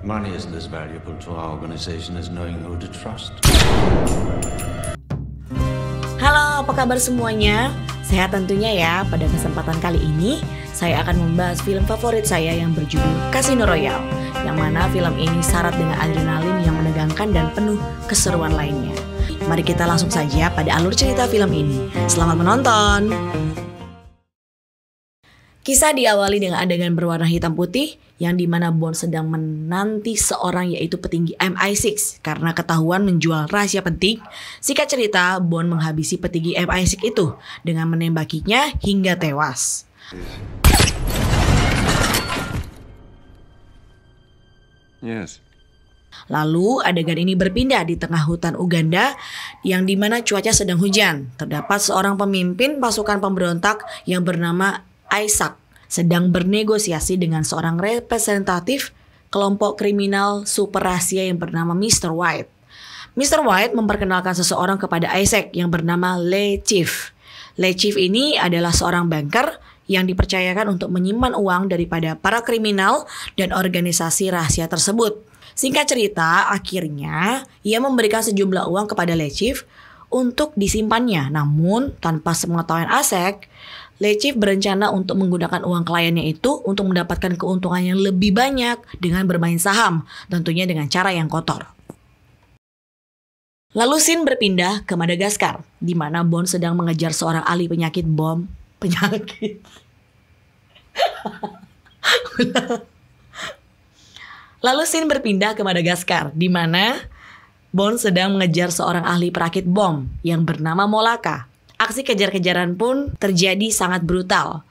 Money isn't as valuable to our organization as knowing who to trust. Halo, apa kabar semuanya? Sehat tentunya ya. Pada kesempatan kali ini, saya akan membahas film favorit saya yang berjudul Casino Royale, yang mana film ini syarat dengan adrenalin yang menegangkan dan penuh keseruan lainnya. Mari kita langsung saja pada alur cerita film ini. Selamat menonton! Kisah diawali dengan adegan berwarna hitam putih yang dimana Bond sedang menanti seorang yaitu petinggi MI6 karena ketahuan menjual rahasia penting. Singkat cerita, Bond menghabisi petinggi MI6 itu dengan menembakinya hingga tewas. Yes. Lalu adegan ini berpindah di tengah hutan Uganda yang dimana cuaca sedang hujan. Terdapat seorang pemimpin pasukan pemberontak yang bernama Isaac sedang bernegosiasi dengan seorang representatif kelompok kriminal super rahasia yang bernama Mr. White. Mr. White memperkenalkan seseorang kepada Isaac yang bernama Le Chief. Le Chief ini adalah seorang banker yang dipercayakan untuk menyimpan uang daripada para kriminal dan organisasi rahasia tersebut. Singkat cerita, akhirnya ia memberikan sejumlah uang kepada Le Chief untuk disimpannya. Namun tanpa sepengetahuan Isaac, Le Chief berencana untuk menggunakan uang kliennya itu untuk mendapatkan keuntungan yang lebih banyak dengan bermain saham, tentunya dengan cara yang kotor. Lalu scene berpindah ke Madagaskar, di mana Bond sedang mengejar seorang ahli penyakit bom. Lalu scene berpindah ke Madagaskar, di mana Bond sedang mengejar seorang ahli perakit bom yang bernama Molaka. Aksi kejar-kejaran pun terjadi sangat brutal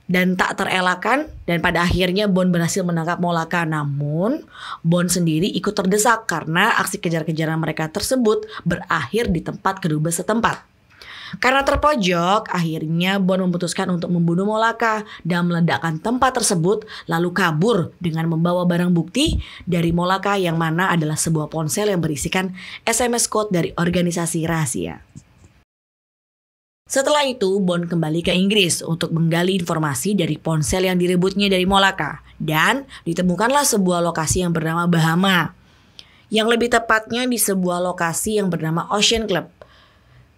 dan tak terelakkan, dan pada akhirnya Bond berhasil menangkap Molaka. Namun Bond sendiri ikut terdesak karena aksi kejar-kejaran mereka tersebut berakhir di tempat kedubes setempat. Karena terpojok, akhirnya Bond memutuskan untuk membunuh Molaka dan meledakkan tempat tersebut lalu kabur dengan membawa barang bukti dari Molaka yang mana adalah sebuah ponsel yang berisikan SMS code dari organisasi rahasia. Setelah itu, Bond kembali ke Inggris untuk menggali informasi dari ponsel yang direbutnya dari Molaka. Dan ditemukanlah sebuah lokasi yang bernama Bahama. Yang lebih tepatnya di sebuah lokasi yang bernama Ocean Club.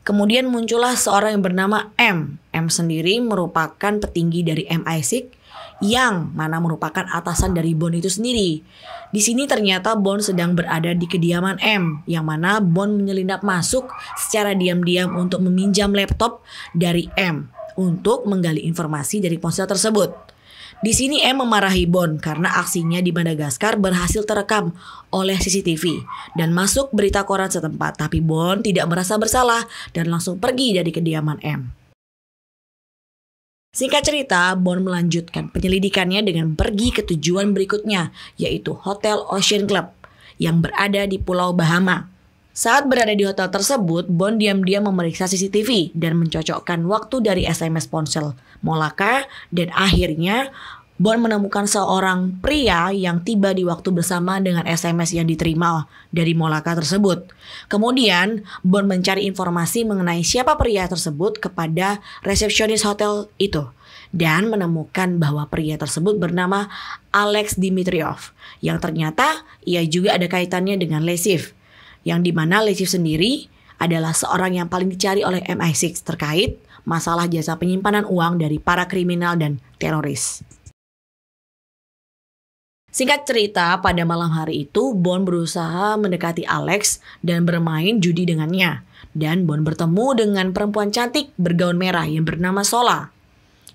Kemudian muncullah seorang yang bernama M. M sendiri merupakan petinggi dari MI6 yang mana merupakan atasan dari Bond itu sendiri. Di sini ternyata Bond sedang berada di kediaman M, yang mana Bond menyelinap masuk secara diam-diam untuk meminjam laptop dari M untuk menggali informasi dari ponsel tersebut. Di sini M memarahi Bond karena aksinya di Madagaskar berhasil terekam oleh CCTV dan masuk berita koran setempat. Tapi Bond tidak merasa bersalah dan langsung pergi dari kediaman M. Singkat cerita, Bond melanjutkan penyelidikannya dengan pergi ke tujuan berikutnya, yaitu Hotel Ocean Club yang berada di Pulau Bahama. Saat berada di hotel tersebut, Bond diam-diam memeriksa CCTV dan mencocokkan waktu dari SMS ponsel Molaka, dan akhirnya Bond menemukan seorang pria yang tiba di waktu bersama dengan SMS yang diterima dari Molaka tersebut. Kemudian Bond mencari informasi mengenai siapa pria tersebut kepada resepsionis hotel itu dan menemukan bahwa pria tersebut bernama Alex Dimitriov, yang ternyata ia juga ada kaitannya dengan Le Chief, yang dimana Le Chief sendiri adalah seorang yang paling dicari oleh MI6 terkait masalah jasa penyimpanan uang dari para kriminal dan teroris. Singkat cerita, pada malam hari itu Bond berusaha mendekati Alex dan bermain judi dengannya. Dan Bond bertemu dengan perempuan cantik bergaun merah yang bernama Sola.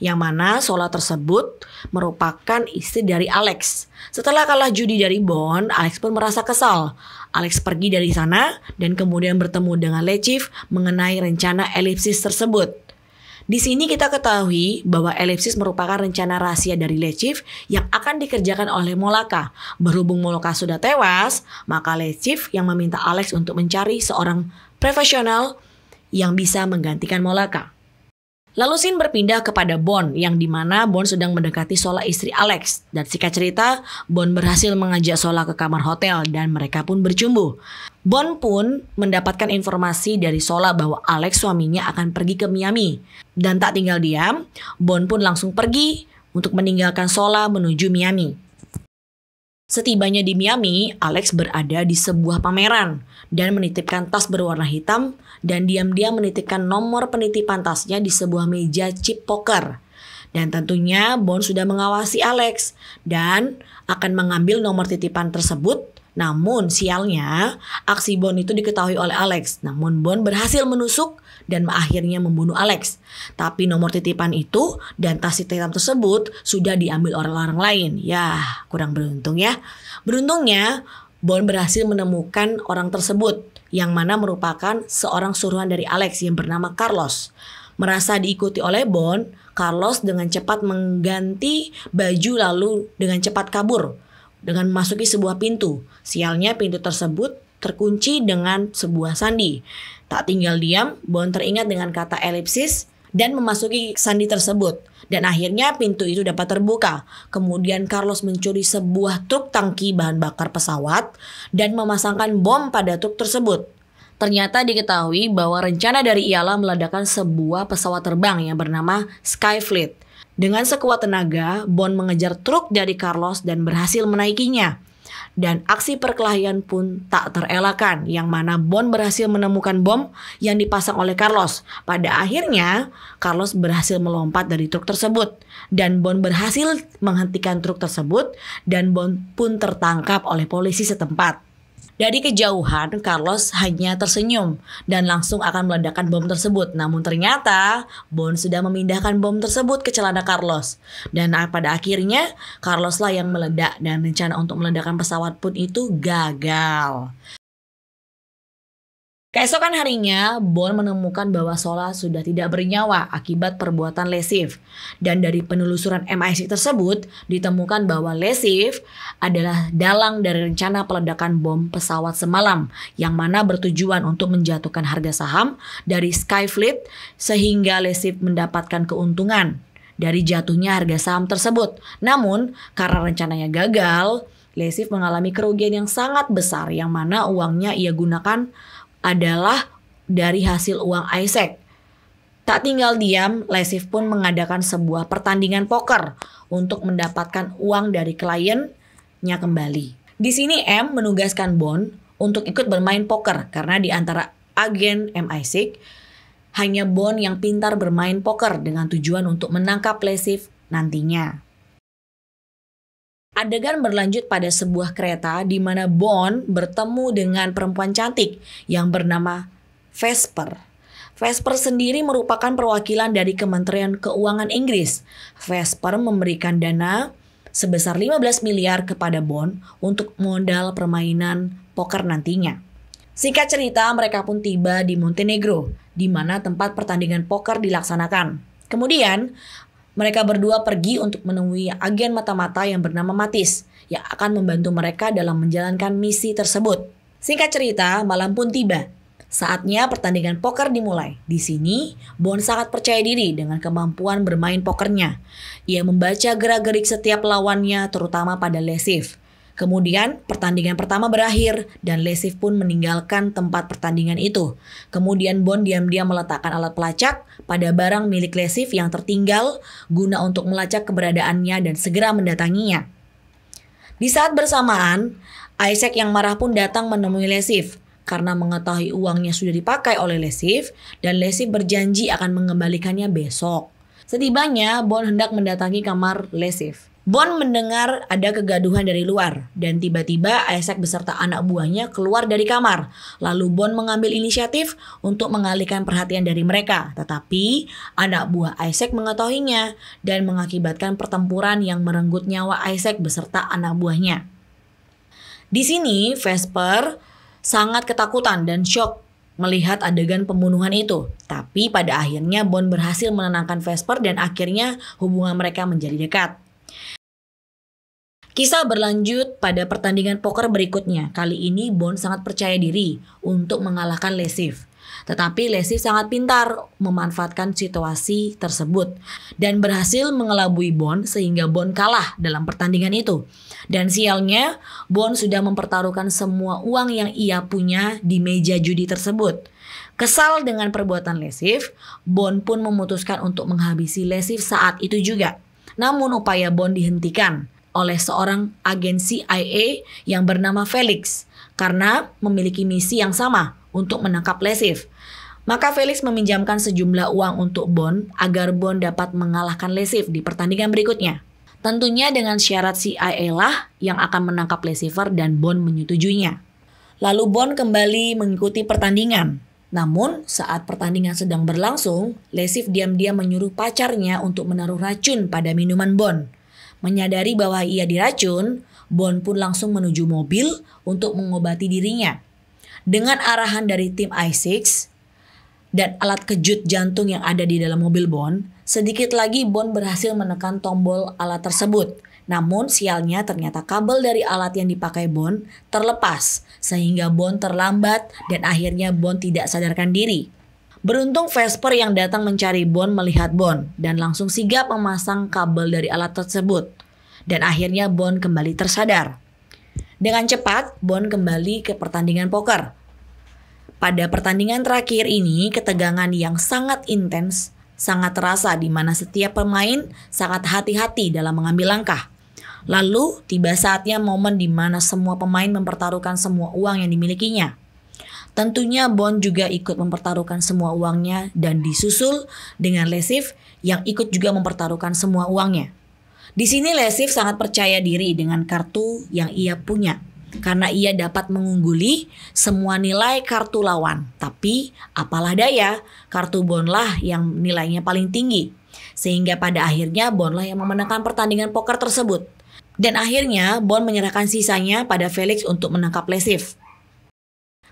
Yang mana Sola tersebut merupakan istri dari Alex. Setelah kalah judi dari Bond, Alex pun merasa kesal. Alex pergi dari sana dan kemudian bertemu dengan Le Chief mengenai rencana elipsis tersebut. Di sini kita ketahui bahwa elipsis merupakan rencana rahasia dari Le Chief yang akan dikerjakan oleh Molaka. Berhubung Molaka sudah tewas, maka Le Chief yang meminta Alex untuk mencari seorang profesional yang bisa menggantikan Molaka. Lalu scene berpindah kepada Bond yang dimana Bond sedang mendekati Sola istri Alex. Dan singkat cerita, Bond berhasil mengajak Sola ke kamar hotel dan mereka pun bercumbu. Bond pun mendapatkan informasi dari Sola bahwa Alex suaminya akan pergi ke Miami. Dan tak tinggal diam, Bond pun langsung pergi untuk meninggalkan Sola menuju Miami. Setibanya di Miami, Alex berada di sebuah pameran dan menitipkan tas berwarna hitam dan diam-diam menitipkan nomor penitipan tasnya di sebuah meja chip poker. Dan tentunya Bond sudah mengawasi Alex dan akan mengambil nomor titipan tersebut. Namun sialnya, aksi Bond itu diketahui oleh Alex. Namun Bond berhasil menusuk dan akhirnya membunuh Alex. Tapi nomor titipan itu dan tas hitam tersebut sudah diambil oleh orang lain. Yah, kurang beruntung ya. Beruntungnya, Bond berhasil menemukan orang tersebut yang mana merupakan seorang suruhan dari Alex yang bernama Carlos. Merasa diikuti oleh Bond, Carlos dengan cepat mengganti baju lalu dengan cepat kabur dengan memasuki sebuah pintu. Sialnya pintu tersebut terkunci dengan sebuah sandi. Tak tinggal diam, Bond teringat dengan kata elipsis dan memasuki sandi tersebut. Dan akhirnya pintu itu dapat terbuka. Kemudian Carlos mencuri sebuah truk tangki bahan bakar pesawat dan memasangkan bom pada truk tersebut. Ternyata diketahui bahwa rencana dari ialah meledakkan sebuah pesawat terbang yang bernama Skyfleet. Dengan sekuat tenaga, Bond mengejar truk dari Carlos dan berhasil menaikinya. Dan aksi perkelahian pun tak terelakkan, yang mana Bond berhasil menemukan bom yang dipasang oleh Carlos. Pada akhirnya, Carlos berhasil melompat dari truk tersebut. Dan Bond berhasil menghentikan truk tersebut dan Bond pun tertangkap oleh polisi setempat. Dari kejauhan, Carlos hanya tersenyum dan langsung akan meledakkan bom tersebut. Namun ternyata Bond sudah memindahkan bom tersebut ke celana Carlos. Dan pada akhirnya Carlos lah yang meledak dan rencana untuk meledakkan pesawat pun itu gagal. Keesokan harinya, Bond menemukan bahwa Sola sudah tidak bernyawa akibat perbuatan lesif. Dan dari penelusuran MI6 tersebut, ditemukan bahwa lesif adalah dalang dari rencana peledakan bom pesawat semalam, yang mana bertujuan untuk menjatuhkan harga saham dari Skyfleet sehingga lesif mendapatkan keuntungan dari jatuhnya harga saham tersebut. Namun, karena rencananya gagal, lesif mengalami kerugian yang sangat besar, yang mana uangnya ia gunakan adalah dari hasil uang Isaac. Tak tinggal diam, lesif pun mengadakan sebuah pertandingan poker untuk mendapatkan uang dari kliennya kembali. Di sini M menugaskan Bond untuk ikut bermain poker karena di antara agen MI6 hanya Bond yang pintar bermain poker dengan tujuan untuk menangkap lesif nantinya. Adegan berlanjut pada sebuah kereta di mana Bond bertemu dengan perempuan cantik yang bernama Vesper. Vesper sendiri merupakan perwakilan dari Kementerian Keuangan Inggris. Vesper memberikan dana sebesar 15 miliar kepada Bond untuk modal permainan poker nantinya. Singkat cerita, mereka pun tiba di Montenegro, di mana tempat pertandingan poker dilaksanakan. Kemudian, mereka berdua pergi untuk menemui agen mata-mata yang bernama Matis yang akan membantu mereka dalam menjalankan misi tersebut. Singkat cerita, malam pun tiba. Saatnya pertandingan poker dimulai. Di sini, Bond sangat percaya diri dengan kemampuan bermain pokernya. Ia membaca gerak-gerik setiap lawannya, terutama pada lesif. Kemudian pertandingan pertama berakhir dan lesif pun meninggalkan tempat pertandingan itu. Kemudian Bond diam-diam meletakkan alat pelacak pada barang milik lesif yang tertinggal guna untuk melacak keberadaannya dan segera mendatanginya. Di saat bersamaan, Isaac yang marah pun datang menemui lesif karena mengetahui uangnya sudah dipakai oleh lesif dan lesif berjanji akan mengembalikannya besok. Setibanya, Bond hendak mendatangi kamar lesif. Bond mendengar ada kegaduhan dari luar dan tiba-tiba Isaac beserta anak buahnya keluar dari kamar. Lalu Bond mengambil inisiatif untuk mengalihkan perhatian dari mereka. Tetapi anak buah Isaac mengetahuinya dan mengakibatkan pertempuran yang merenggut nyawa Isaac beserta anak buahnya. Di sini Vesper sangat ketakutan dan syok melihat adegan pembunuhan itu. Tapi pada akhirnya Bond berhasil menenangkan Vesper dan akhirnya hubungan mereka menjadi dekat. Kisah berlanjut pada pertandingan poker berikutnya. Kali ini Bond sangat percaya diri untuk mengalahkan lesif. Tetapi lesif sangat pintar memanfaatkan situasi tersebut dan berhasil mengelabui Bond sehingga Bond kalah dalam pertandingan itu. Dan sialnya, Bond sudah mempertaruhkan semua uang yang ia punya di meja judi tersebut. Kesal dengan perbuatan lesif, Bond pun memutuskan untuk menghabisi lesif saat itu juga. Namun upaya Bond dihentikan oleh seorang agen CIA yang bernama Felix karena memiliki misi yang sama untuk menangkap Lesif. Maka Felix meminjamkan sejumlah uang untuk Bond agar Bond dapat mengalahkan Lesif di pertandingan berikutnya. Tentunya dengan syarat CIA lah yang akan menangkap Lucifer dan Bond menyetujuinya. Lalu Bond kembali mengikuti pertandingan. Namun saat pertandingan sedang berlangsung, Lesif diam-diam menyuruh pacarnya untuk menaruh racun pada minuman Bond. Menyadari bahwa ia diracun, Bond pun langsung menuju mobil untuk mengobati dirinya. Dengan arahan dari tim I6 dan alat kejut jantung yang ada di dalam mobil Bond, sedikit lagi Bond berhasil menekan tombol alat tersebut. Namun sialnya ternyata kabel dari alat yang dipakai Bond terlepas, sehingga Bond terlambat dan akhirnya Bond tidak sadarkan diri. Beruntung Vesper yang datang mencari Bond melihat Bond dan langsung sigap memasang kabel dari alat tersebut. Dan akhirnya Bond kembali tersadar. Dengan cepat, Bond kembali ke pertandingan poker. Pada pertandingan terakhir ini, ketegangan yang sangat intens sangat terasa di mana setiap pemain sangat hati-hati dalam mengambil langkah. Lalu tiba saatnya momen di mana semua pemain mempertaruhkan semua uang yang dimilikinya. Tentunya Bond juga ikut mempertaruhkan semua uangnya dan disusul dengan Lesif yang ikut juga mempertaruhkan semua uangnya. Di sini Lesif sangat percaya diri dengan kartu yang ia punya karena ia dapat mengungguli semua nilai kartu lawan. Tapi apalah daya, kartu Bond lah yang nilainya paling tinggi. Sehingga pada akhirnya Bond lah yang memenangkan pertandingan poker tersebut. Dan akhirnya Bond menyerahkan sisanya pada Felix untuk menangkap Lesif.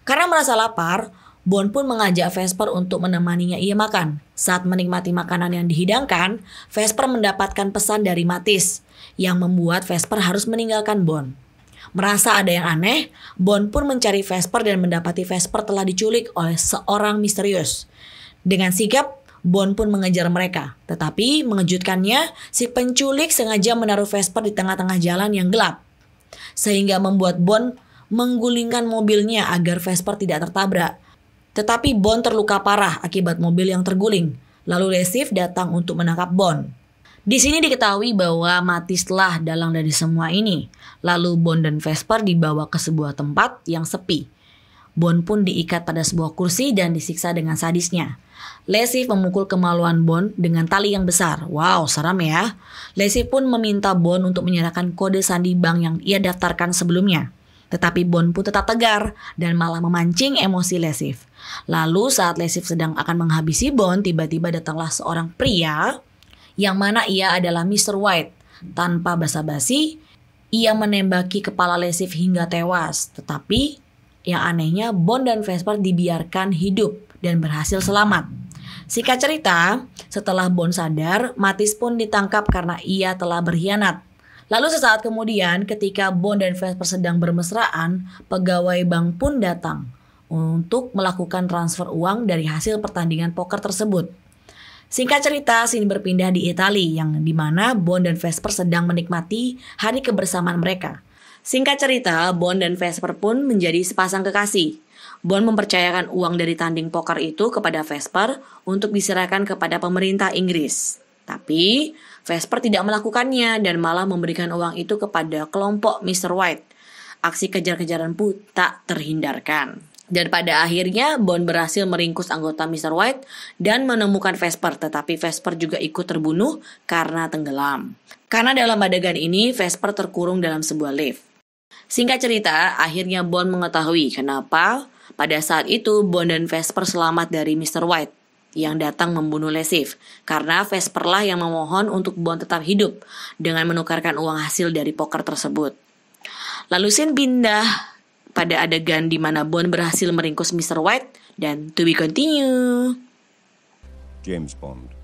Karena merasa lapar, Bond pun mengajak Vesper untuk menemaninya ia makan. Saat menikmati makanan yang dihidangkan, Vesper mendapatkan pesan dari Mattis yang membuat Vesper harus meninggalkan Bond. Merasa ada yang aneh, Bond pun mencari Vesper dan mendapati Vesper telah diculik oleh seorang misterius. Dengan sigap, Bond pun mengejar mereka. Tetapi mengejutkannya, si penculik sengaja menaruh Vesper di tengah-tengah jalan yang gelap. Sehingga membuat Bond menggulingkan mobilnya agar Vesper tidak tertabrak. Tetapi Bond terluka parah akibat mobil yang terguling. Lalu Lesif datang untuk menangkap Bond. Di sini diketahui bahwa Mattis telah dalang dari semua ini. Lalu Bond dan Vesper dibawa ke sebuah tempat yang sepi. Bond pun diikat pada sebuah kursi dan disiksa dengan sadisnya. Lesif memukul kemaluan Bond dengan tali yang besar. Wow, seram ya. Lesif pun meminta Bond untuk menyerahkan kode sandi bank yang ia daftarkan sebelumnya. Tetapi Bond pun tetap tegar dan malah memancing emosi Lesif. Lalu saat Lesif sedang akan menghabisi Bond, tiba-tiba datanglah seorang pria yang mana ia adalah Mr. White. Tanpa basa-basi, ia menembaki kepala Lesif hingga tewas. Tetapi yang anehnya Bond dan Vesper dibiarkan hidup dan berhasil selamat. Singkat cerita, setelah Bond sadar, Mattis pun ditangkap karena ia telah berkhianat. Lalu sesaat kemudian ketika Bond dan Vesper sedang bermesraan, pegawai bank pun datang untuk melakukan transfer uang dari hasil pertandingan poker tersebut. Singkat cerita, scene berpindah di Italia yang dimana Bond dan Vesper sedang menikmati hari kebersamaan mereka. Singkat cerita, Bond dan Vesper pun menjadi sepasang kekasih. Bond mempercayakan uang dari tanding poker itu kepada Vesper untuk diserahkan kepada pemerintah Inggris. Tapi Vesper tidak melakukannya dan malah memberikan uang itu kepada kelompok Mr. White. Aksi kejar-kejaran pun tak terhindarkan. Dan pada akhirnya Bond berhasil meringkus anggota Mr. White dan menemukan Vesper. Tetapi Vesper juga ikut terbunuh karena tenggelam. Karena dalam adegan ini Vesper terkurung dalam sebuah lift. Singkat cerita, akhirnya Bond mengetahui kenapa pada saat itu Bond dan Vesper selamat dari Mr. White yang datang membunuh Lesif. Karena Vesper lah yang memohon untuk Bond tetap hidup dengan menukarkan uang hasil dari poker tersebut. Lalu scene pindah pada adegan di mana Bond berhasil meringkus Mr. White dan to be continue. James Bond.